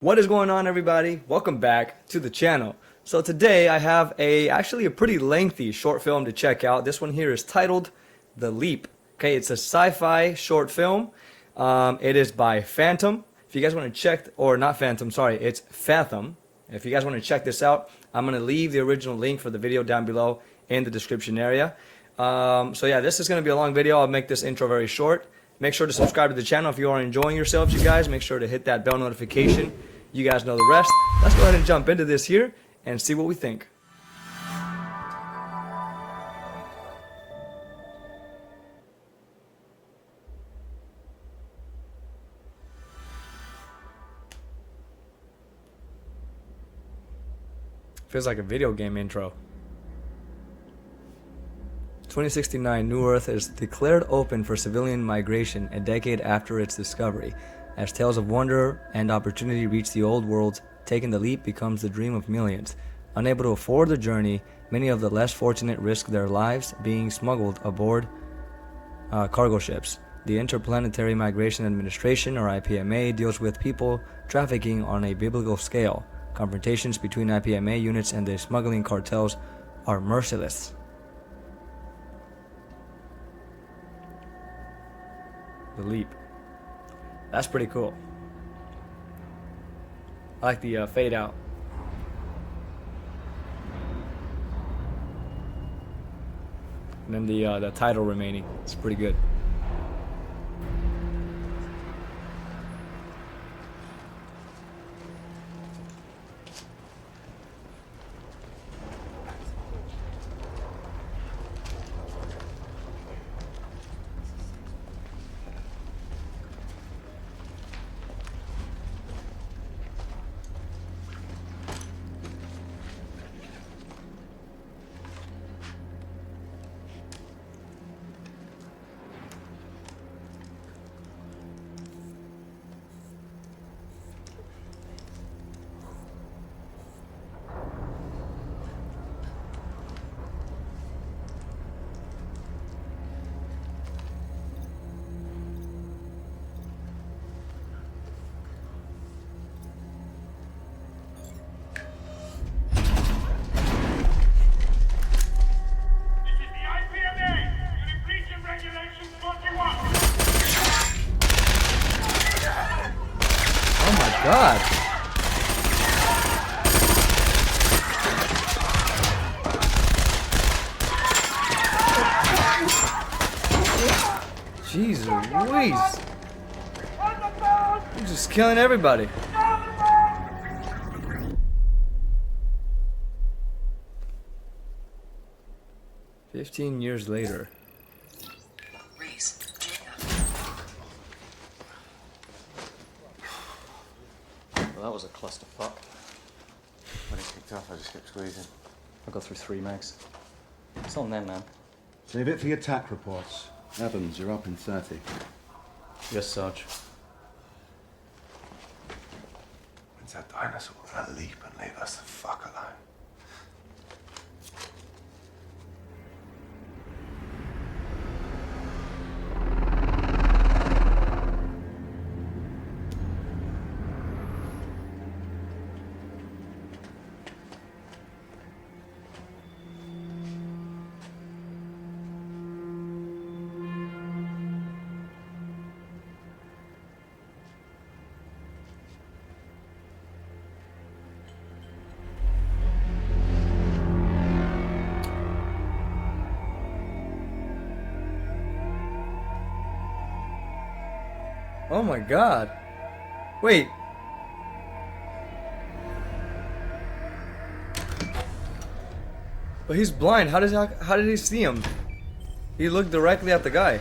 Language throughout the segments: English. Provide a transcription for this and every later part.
What is going on, everybody? Welcome back to the channel. So today I have actually a pretty lengthy short film to check out. This one here is titled The Leap. Okay, it's a sci-fi short film. It is by Phantom. If you guys want to check, or not Phantom, sorry, it's Fathom. If you guys want to check this out, I'm going to leave the original link for the video down below in the description area. So yeah, this is going to be a long video. I'll make this intro very short. Make sure to subscribe to the channel if you are enjoying yourselves, you guys. Make sure to hit that bell notification. You guys know the rest. Let's go ahead and jump into this here and see what we think. Feels like a video game intro. 2069, New Earth is declared open for civilian migration a decade after its discovery. As tales of wonder and opportunity reach the old worlds, taking the leap becomes the dream of millions. Unable to afford the journey, many of the less fortunate risk their lives being smuggled aboard cargo ships. The Interplanetary Migration Administration, or IPMA, deals with people trafficking on a biblical scale. Confrontations between IPMA units and the smuggling cartels are merciless. The Leap. That's pretty cool. I like the fade out. And then the title remaining. It's pretty good. God. Jeez Louise. You're just killing everybody. "15 years later." Well, that was a clusterfuck. When it kicked off, I just kept squeezing. I got through 3 mags. It's on them, man. Save it for your TAC reports. Evans, you're up in 30. Yes, Sarge. When's that dinosaur gonna leap and leave us the fuck alone? Oh my God. Wait. But he's blind. How did he see him? He looked directly at the guy.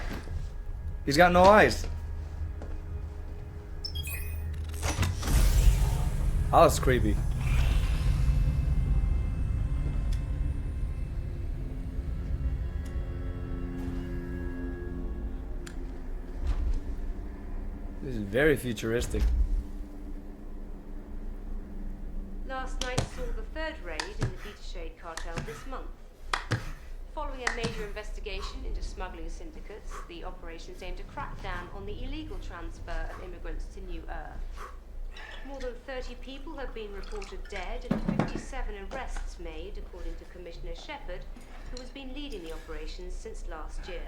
He's got no eyes. Oh, that's creepy. This is very futuristic. Last night saw the third raid in the Beta Shade cartel this month. Following a major investigation into smuggling syndicates, the operations aim to crack down on the illegal transfer of immigrants to New Earth. More than 30 people have been reported dead and 57 arrests made, according to Commissioner Shepherd, who has been leading the operations since last year.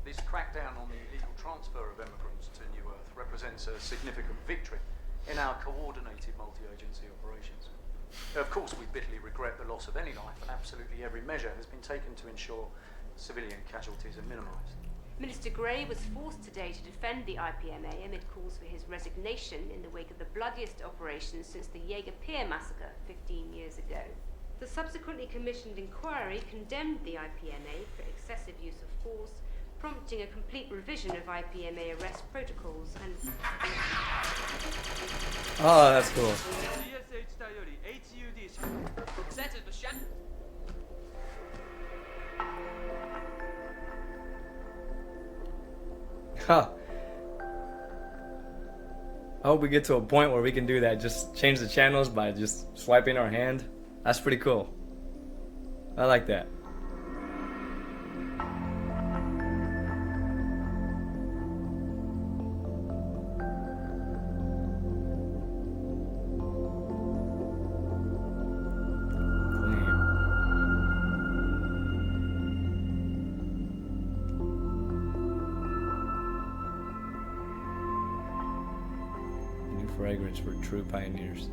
This crackdown on the illegal transfer of immigrants to New Earth represents a significant victory in our coordinated multi-agency operations. Of course, we bitterly regret the loss of any life, and absolutely every measure has been taken to ensure civilian casualties are minimised. Minister Gray was forced today to defend the IPMA amid calls for his resignation in the wake of the bloodiest operation since the Jaeger Pier massacre 15 years ago. The subsequently commissioned inquiry condemned the IPMA for excessive use of force, prompting a complete revision of IPMA arrest protocols and... Oh, that's cool. Huh. I hope we get to a point where we can do that. Just change the channels by just swiping our hand. That's pretty cool. I like that. Fragrance for true pioneers.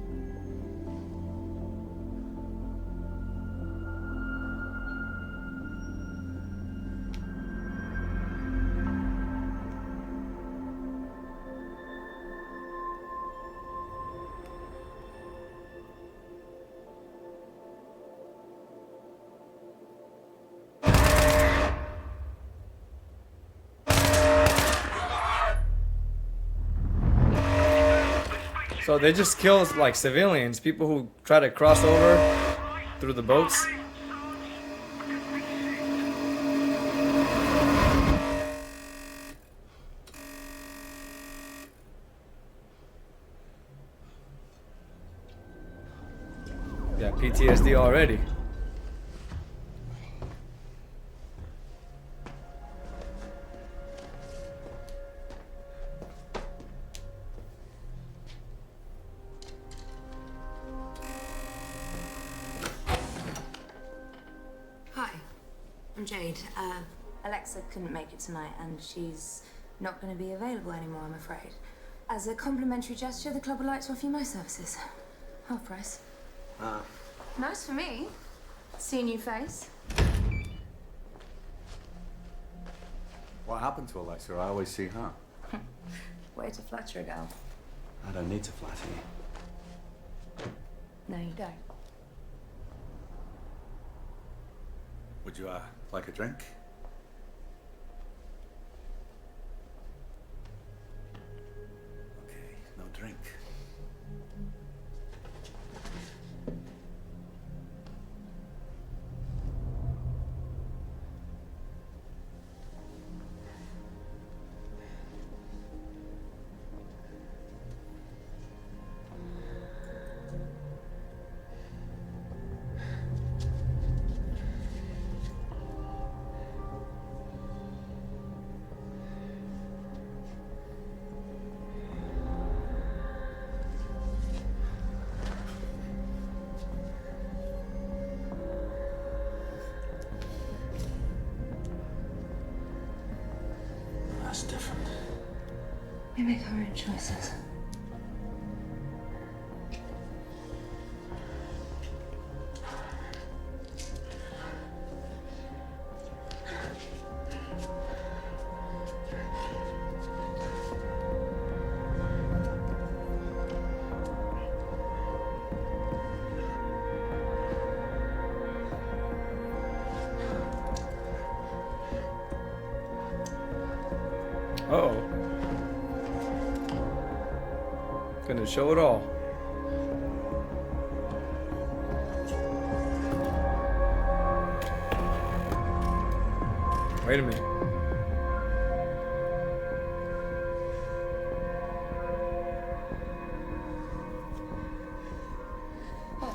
So they just kill like civilians, people who try to cross over through the boats. Yeah, PTSD already. Hi, I'm Jade. Alexa couldn't make it tonight and she's not going to be available anymore, I'm afraid. As a complimentary gesture, the club would like to offer you my services. Half price. Nice for me. See a new face. What happened to Alexa? I always see her. Way to flatter a girl. I don't need to flatter you. No, you don't. Would you like a drink? Okay, no drink. That's different. We make our own choices. Uh-oh. Gonna show it all. Wait a minute. What?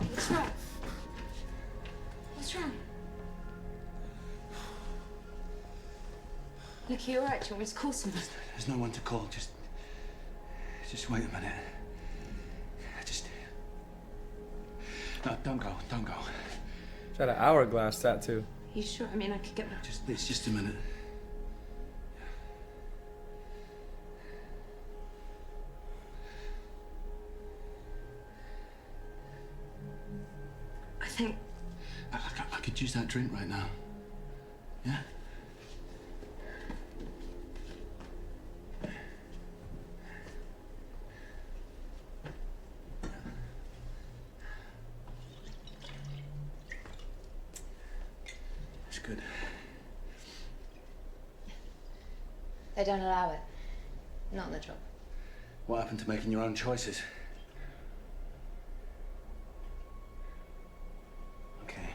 What's wrong? What's wrong? Becky, you alright? Do you want me to call someone? There's no one to call. Just wait a minute. No, don't go. She's got an hourglass tattoo. You sure? I mean, I could get my... Just a minute. I think... I could use that drink right now. Yeah? It's good. They don't allow it. Not on the job. What happened to making your own choices? Okay.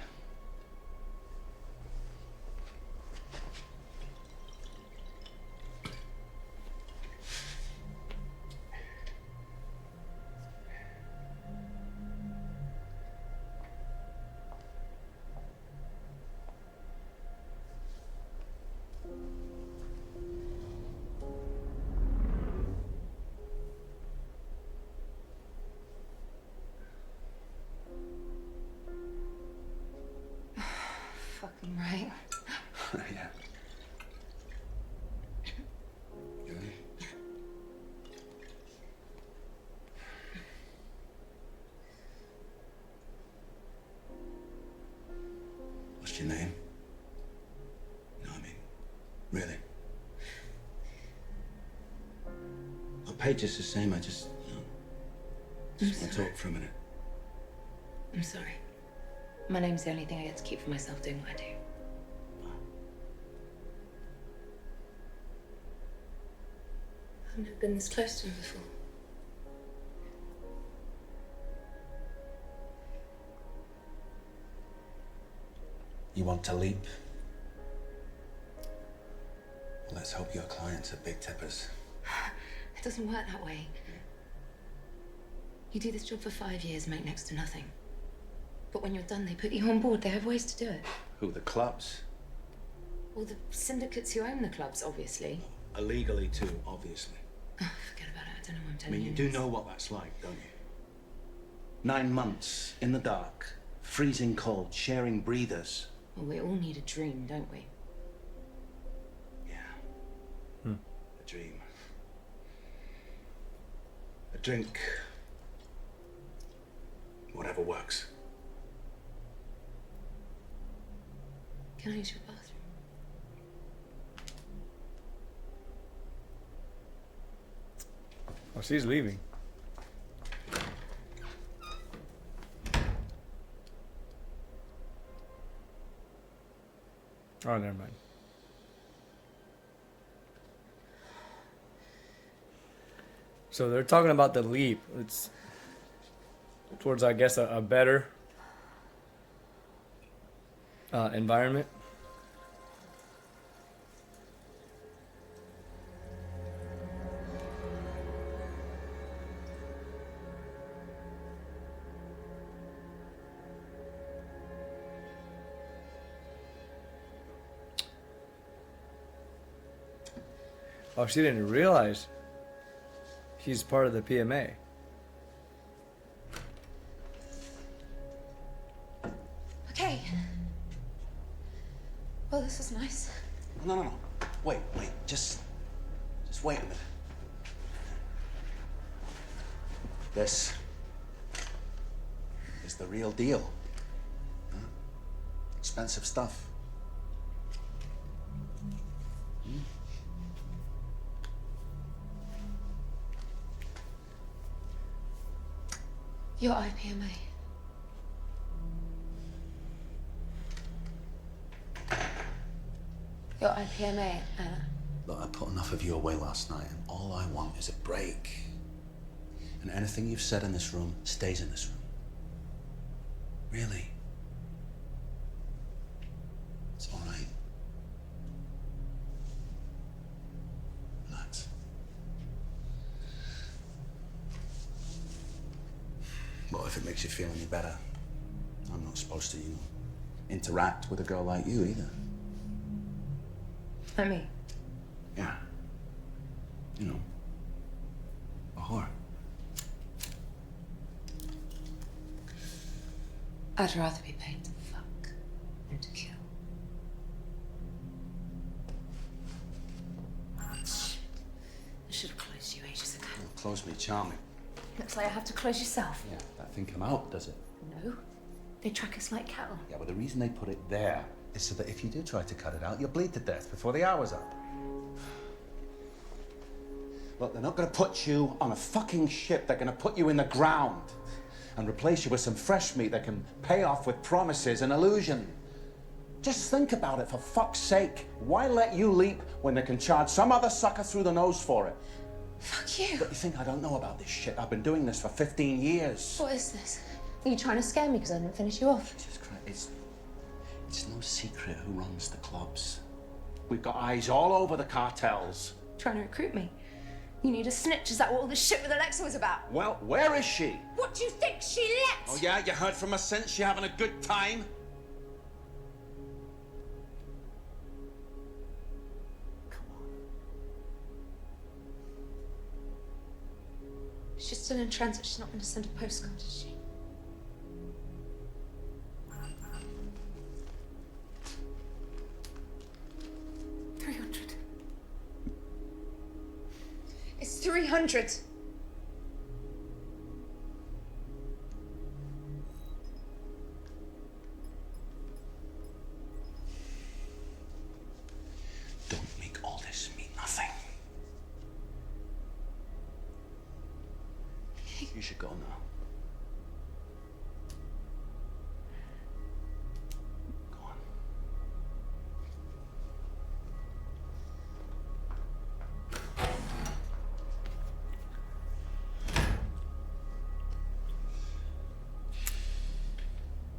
Fucking right. Yeah. You ready? What's your name? No, I mean, really. Our page is the same. I just want to talk for a minute. I'm sorry. My name's the only thing I get to keep for myself doing what I do. I've never been this close to him before. You want to leap? Well, let's hope your clients are big tippers. It doesn't work that way. You do this job for 5 years, make next to nothing. But when you're done, they put you on board. They have ways to do it. Who, the clubs? Well, the syndicates who own the clubs, obviously. Illegally too, obviously. Oh, forget about it. I don't know what I'm I telling mean, you. you do know what that's like, don't you? 9 months, in the dark, freezing cold, sharing breathers. Well, we all need a dream, don't we? Yeah. A dream. A drink. Whatever works. Can I use your bathroom? Oh, she's leaving. Oh, never mind. So they're talking about the leap. It's towards, I guess, a better environment. Oh, she didn't realize he's part of the PMA. Okay. Well, this is nice. No. Wait. Just wait a minute. This is the real deal. Huh? Expensive stuff. Your IPMA. Your IPMA, Anna. Look, I put enough of you away last night, and all I want is a break. And anything you've said in this room stays in this room. Really. It's all right. Relax. Well, if it makes you feel any better, I'm not supposed to, interact with a girl like you either. Like me. You know, a whore. I'd rather be paid to fuck than to kill. I should have closed you ages ago. Well, close me charming. Looks like I have to close yourself. Yeah, that thing come out, does it? No. They track us like cattle. Yeah, well, the reason they put it there is so that if you do try to cut it out, you'll bleed to death before the hour's up. Look, they're not gonna put you on a fucking ship. They're gonna put you in the ground and replace you with some fresh meat that can pay off with promises and illusion. Just think about it, for fuck's sake. Why let you leap when they can charge some other sucker through the nose for it? Fuck you. But you think I don't know about this shit? I've been doing this for 15 years. What is this? Are you trying to scare me because I didn't finish you off? Jesus Christ, it's no secret who runs the clubs. We've got eyes all over the cartels. Trying to recruit me? You need a snitch? Is that what all this shit with Alexa was about? Well, where is she? What do you think she let? Oh yeah, you heard from her since? She having a good time? Come on. She's still in transit. She's not going to send a postcard, is she? It's 300. Don't make all this mean nothing. You should go now. Go on.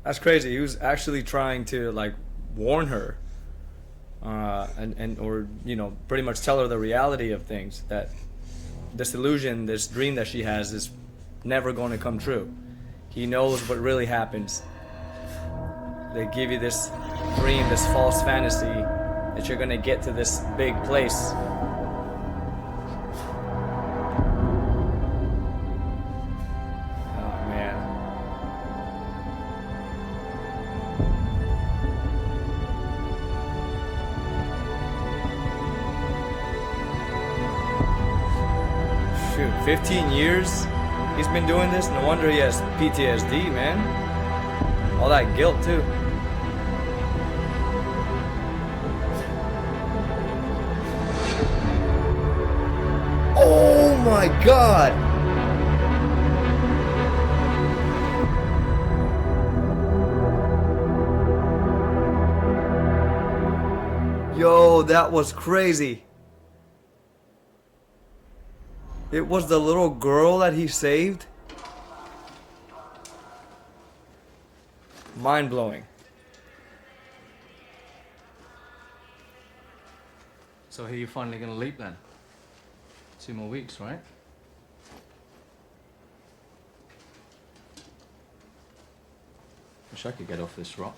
That's crazy. He was actually trying to like warn her, and or pretty much tell her the reality of things, that this illusion, this dream that she has is never going to come true. He knows what really happens. They give you this dream, this false fantasy that you're going to get to this big place. Oh man. Shoot, 15 years he's been doing this? No wonder he has PTSD, man. All that guilt, too. Oh my god! Yo, that was crazy. It was the little girl that he saved? Mind-blowing. So here you're finally gonna leap then? 2 more weeks, right? Wish I could get off this rock.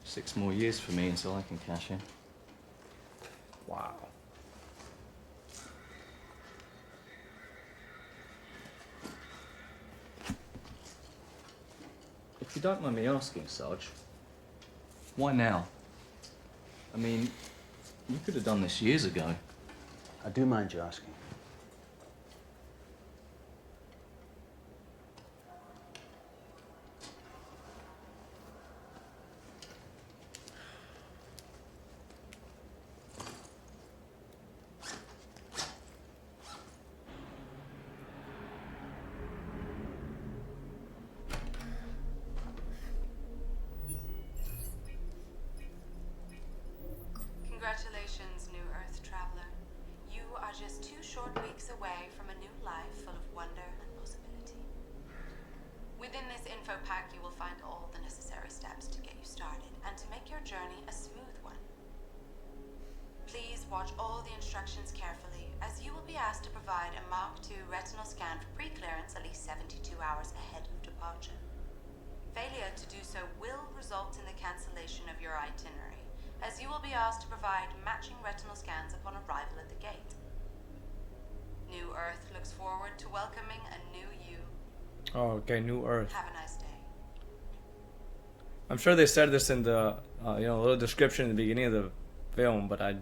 6 more years for me until I can cash in. Wow. If you don't mind me asking, Sarge, why now? I mean, you could have done this years ago. I do mind you asking. Congratulations, New Earth Traveler. You are just 2 short weeks away from a new life full of wonder and possibility. Within this info pack, you will find all the necessary steps to get you started and to make your journey a smooth one. Please watch all the instructions carefully, as you will be asked to provide a Mark II retinal scan for pre-clearance at least 72 hours ahead of departure. Failure to do so will result in the cancellation of your itinerary, as you will be asked to provide matching retinal scans upon arrival at the gate. Earth looks forward to welcoming a new you. Oh, okay, New Earth. Have a nice day. I'm sure they said this in the little description in the beginning of the film, but I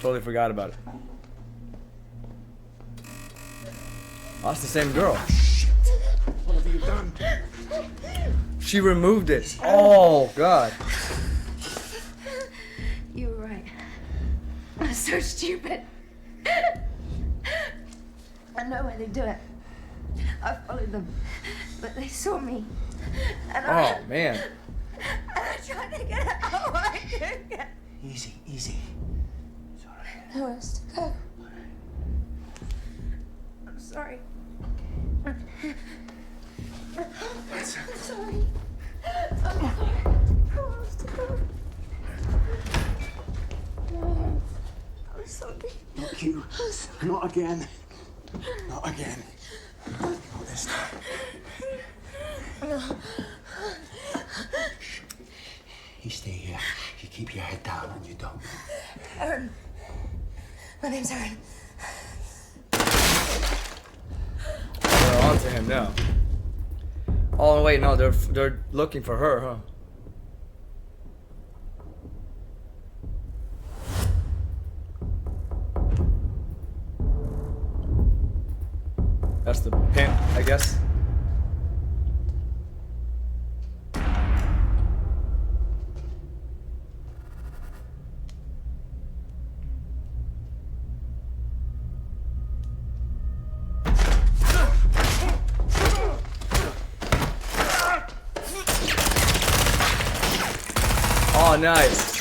totally forgot about it. Oh, that's the same girl. What have you done? She removed it. Oh God. You were right. I'm so stupid. I know where they do it. I followed them, but they saw me. And Oh man. I tried to get out. I couldn't get. Easy, easy. It's all right. Nowhere else to go. I'm sorry. I'm sorry. I'm sorry. Nowhere else to go. I'm sorry. Not you. Not again. Not again. Not this time. Shh. You stay here. You keep your head down and you don't. Aaron. My name's Aaron. They're on to him now. Oh wait, no, they're looking for her, huh? That's the pimp, I guess. Oh, nice.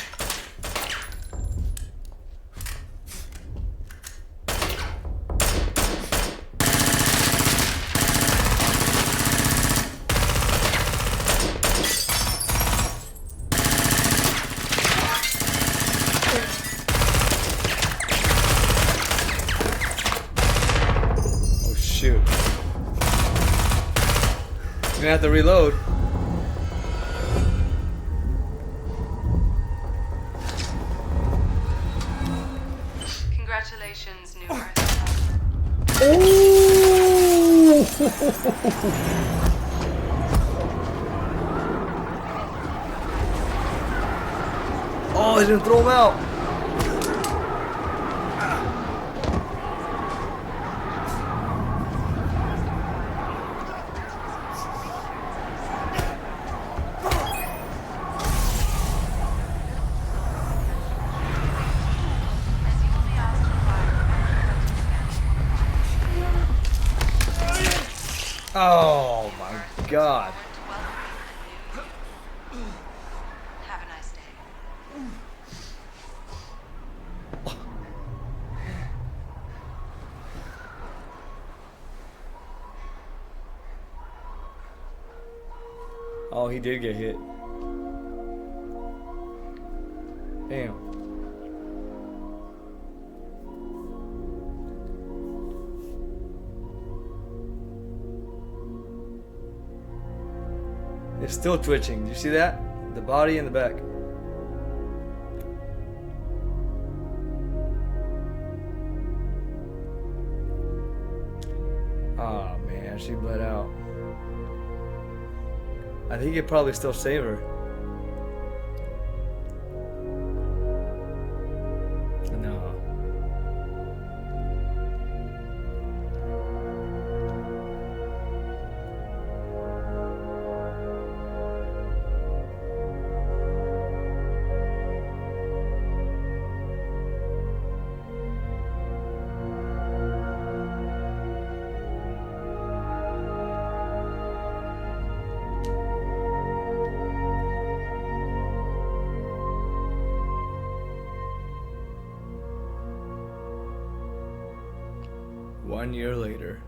Oh, shoot. Gonna have to reload. Congratulations, New Earth. Oh, he didn't throw him out. Oh my God. Have a nice day. Oh, he did get hit. Damn. It's still twitching. Do you see that? The body and the back. Oh man, she bled out. I think he could probably still save her. No. One year later.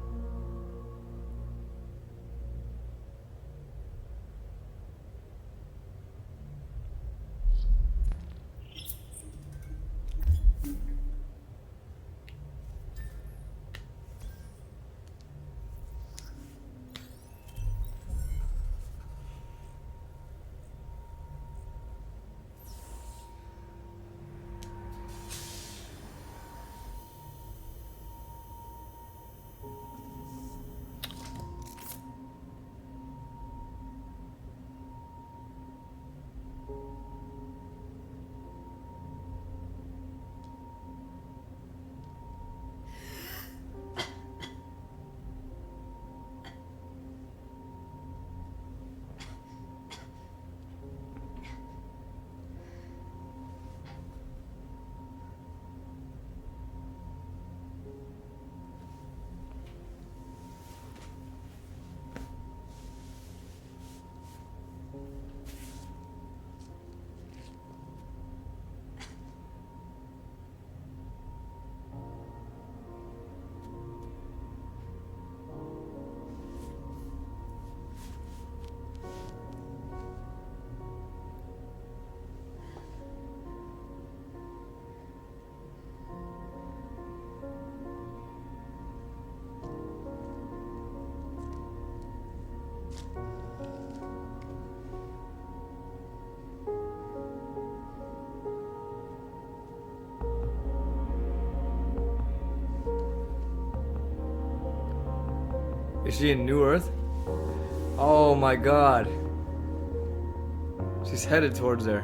Is she in New Earth? Oh my god. She's headed towards there.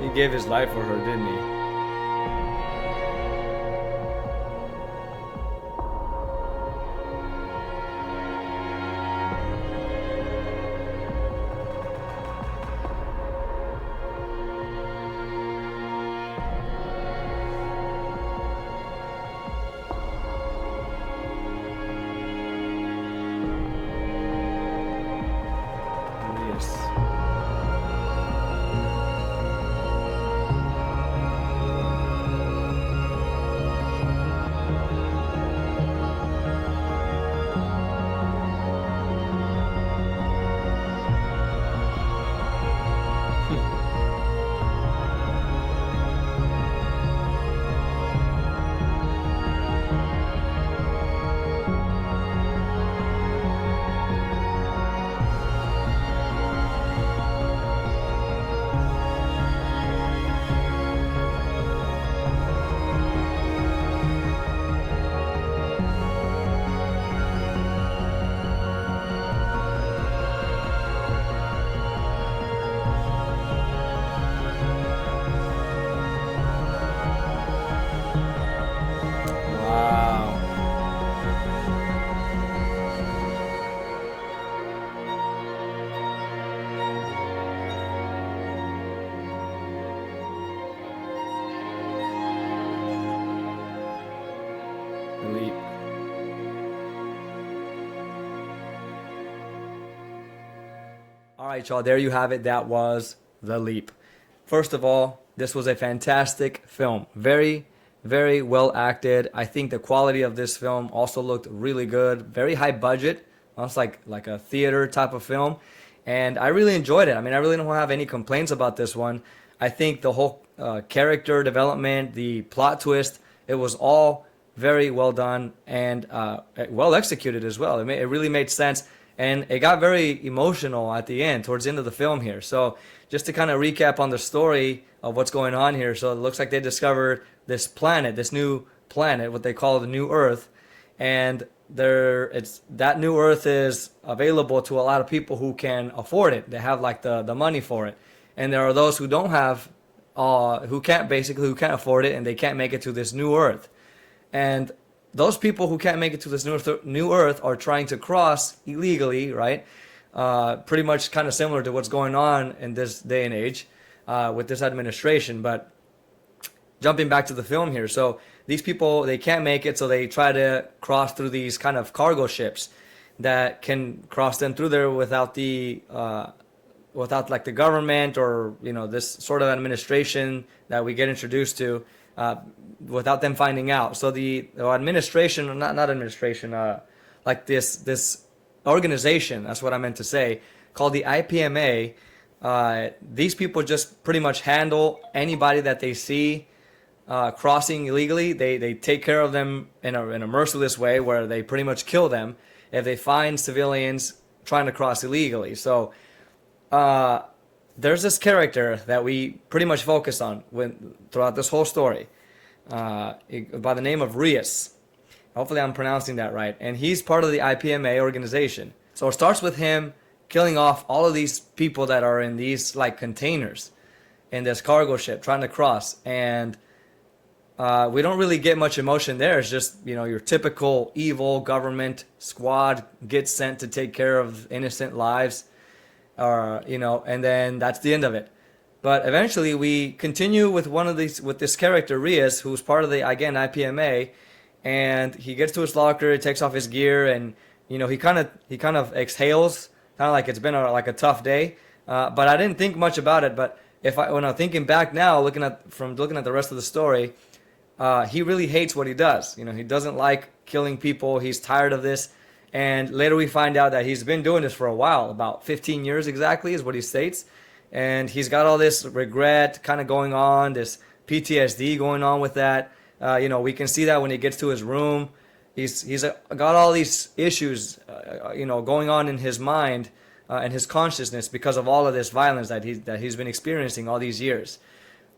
He gave his life for her, didn't he? Yes. Wow. The leap. All right, y'all, there you have it. That was The Leap. First of all, this was a fantastic film. Very, very well acted. I think the quality of this film also looked really good. Very high budget. Almost like a theater type of film. And I really enjoyed it. I mean, I really don't have any complaints about this one. I think the whole character development, the plot twist, it was all very well done and well executed as well. It really made sense. And it got very emotional at the end, towards the end of the film here. So just to kind of recap on the story of what's going on here. So it looks like they discovered this planet, this new planet, what they call the New Earth. And that New Earth is available to a lot of people who can afford it. They have like the money for it. And there are those who don't have, who can't afford it, and they can't make it to this New Earth. And those people who can't make it to this new Earth are trying to cross illegally, right? Pretty much kind of similar to what's going on in this day and age with this administration. But jumping back to the film here, so these people, they can't make it, so they try to cross through these kind of cargo ships that can cross them through there without like the government or this sort of administration that we get introduced to. Without them finding out. So the administration, not administration, like this organization, that's what I meant to say, called the IPMA. These people just pretty much handle anybody that they see crossing illegally. They take care of them in a merciless way, where they pretty much kill them if they find civilians trying to cross illegally. So there's this character that we pretty much focus on throughout this whole story, by the name of Rios. Hopefully I'm pronouncing that right. And he's part of the IPMA organization. So it starts with him killing off all of these people that are in these like containers in this cargo ship trying to cross. And we don't really get much emotion there. It's just, your typical evil government squad gets sent to take care of innocent lives. And then that's the end of it. But eventually we continue with with this character, Rios, who's part of the, again, IPMA, and he gets to his locker, he takes off his gear, and, he kind of exhales, kind of like it's been a tough day. But I didn't think much about it. But when I'm thinking back now, looking at the rest of the story, he really hates what he does. He doesn't like killing people. He's tired of this. And later we find out that he's been doing this for a while, about 15 years exactly is what he states. And he's got all this regret kind of going on, this PTSD going on with that. We can see that when he gets to his room, he's got all these issues, going on in his mind and his consciousness because of all of this violence that he's been experiencing all these years.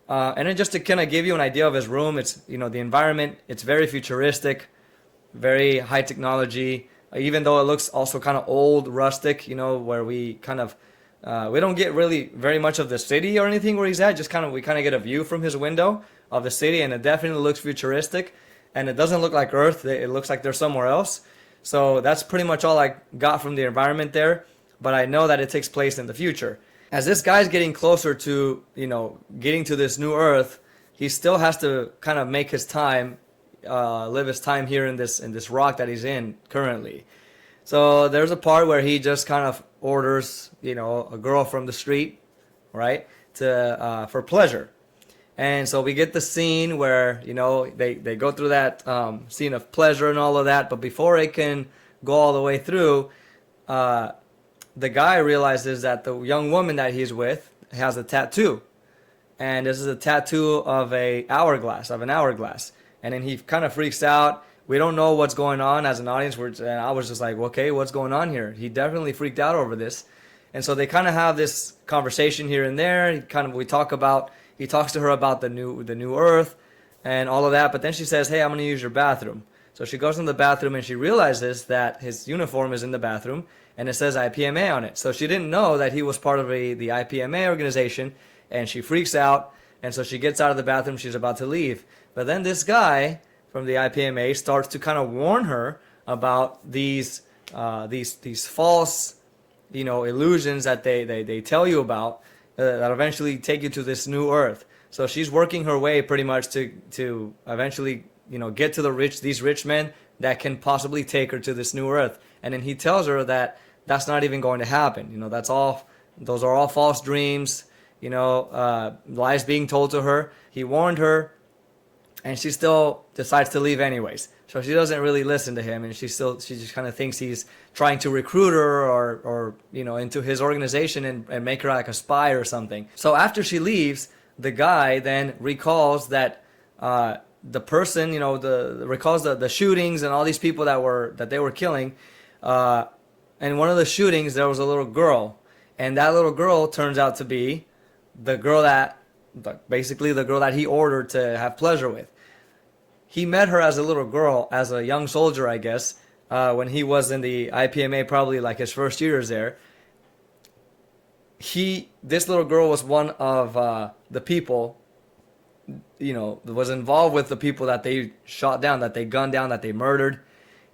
And then just to kind of give you an idea of his room, it's the environment. It's very futuristic, very high technology. Even though it looks also kind of old, rustic, where we kind of we don't get really very much of the city or anything where he's at. Just we kind of get a view from his window of the city, and it definitely looks futuristic. And it doesn't look like Earth. It looks like they're somewhere else. So that's pretty much all I got from the environment there. But I know that it takes place in the future. As this guy's getting closer to, getting to this new Earth, he still has to kind of make his time, live his time here in this rock that he's in currently. So there's a part where he just kind of orders, a girl from the street, right, for pleasure. And so we get the scene where, they go through that scene of pleasure and all of that. But before it can go all the way through, the guy realizes that the young woman that he's with has a tattoo. And this is a tattoo of an hourglass. And then he kind of freaks out. We don't know what's going on as an audience. And I was just like, okay, what's going on here? He definitely freaked out over this. And so they kind of have this conversation here and there. He talks to her about the new Earth and all of that. But then she says, hey, I'm going to use your bathroom. So she goes in the bathroom and she realizes that his uniform is in the bathroom and it says IPMA on it. So she didn't know that he was part of the IPMA organization, and she freaks out. And so she gets out of the bathroom. She's about to leave. But then this guy from the IPMA starts to kind of warn her about these false, illusions that they tell you about that eventually take you to this new Earth. So she's working her way pretty much to eventually, get to these rich men that can possibly take her to this new Earth. And then he tells her that that's not even going to happen. Those are all false dreams, lies being told to her. He warned her, and she still decides to leave anyways. So she doesn't really listen to him, and she just kind of thinks he's trying to recruit her or into his organization and make her like a spy or something. So after she leaves, the guy then recalls that the person, recalls the shootings and all these people that they were killing. And one of the shootings, there was a little girl, and that little girl turns out to be the girl basically the girl that he ordered to have pleasure with. He met her as a little girl, as a young soldier, I guess, when he was in the IPMA, probably like his first years there. This little girl was one of the people, was involved with the people that they shot down, that they gunned down, that they murdered.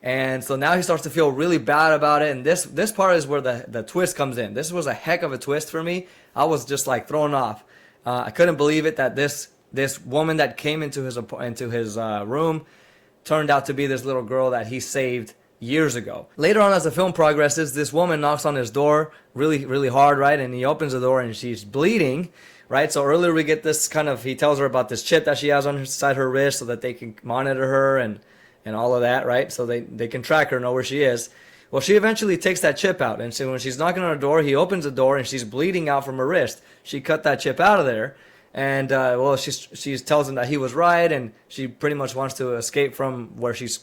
And so now he starts to feel really bad about it. And this part is where the twist comes in. This was a heck of a twist for me. I was just like thrown off. I couldn't believe it that this woman that came into his room turned out to be this little girl that he saved years ago. Later on, as the film progresses, this woman knocks on his door really, really hard, right? And he opens the door and she's bleeding, right? So earlier we get this he tells her about this chip that she has on inside her wrist so that they can monitor her and all of that, right? So they can track her, know where she is. Well, she eventually takes that chip out. And so when she's knocking on her door, he opens the door and she's bleeding out from her wrist. She cut that chip out of there. And, she tells him that he was right. And she pretty much wants to escape from where she's,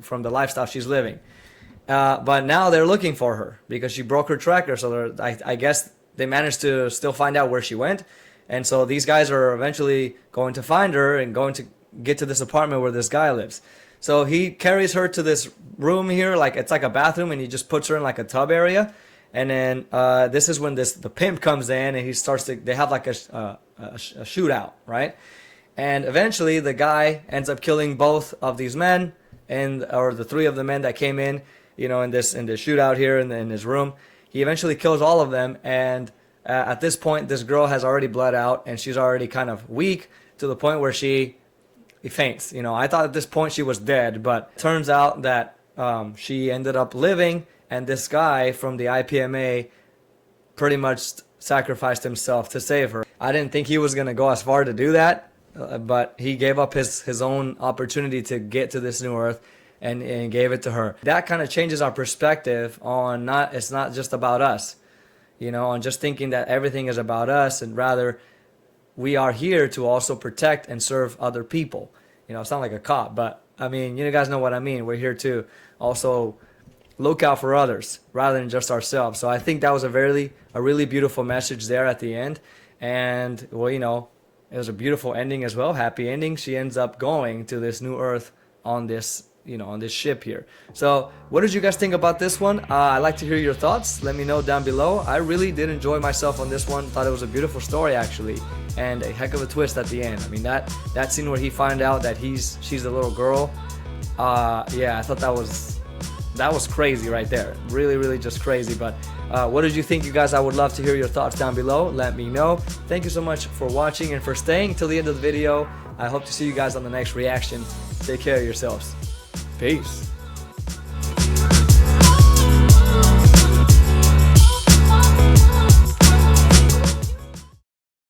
from the lifestyle she's living. But now they're looking for her because she broke her tracker. So I guess they managed to still find out where she went. And so these guys are eventually going to find her and going to get to this apartment where this guy lives. So he carries her to this room here, like it's like a bathroom, and he just puts her in like a tub area. And then this is when the pimp comes in, and they have like a shootout, right? And eventually the guy ends up killing both of these men, or the three of the men that came in, in this shootout here in his room. He eventually kills all of them, and at this point, this girl has already bled out, and she's already kind of weak to the point where she faints. I thought at this point she was dead, but it turns out that she ended up living, and this guy from the IPMA pretty much sacrificed himself to save her. I didn't think he was going to go as far to do that, but he gave up his own opportunity to get to this new Earth and gave it to her. That kind of changes our perspective on it's not just about us, on just thinking that everything is about us, and rather we are here to also protect and serve other people. It's not like a cop, but I mean, you guys know what I mean. We're here to also look out for others rather than just ourselves. So I think that was a really beautiful message there at the end. And well, you know, it was a beautiful ending as well, happy ending. She ends up going to this new Earth on this, you know, on this ship here. So what did you guys think about this one? I'd like to hear your thoughts. Let me know down below. I really did enjoy myself on this one. Thought it was a beautiful story actually, and a heck of a twist at the end. I mean, that scene where he find out that she's a little girl. Yeah, I thought that was crazy right there. Really just crazy. But what did you think, you guys? I would love to hear your thoughts down below. Let me know. Thank you so much for watching and for staying till the end of the video. I hope to see you guys on the next reaction. Take care of yourselves. Peace.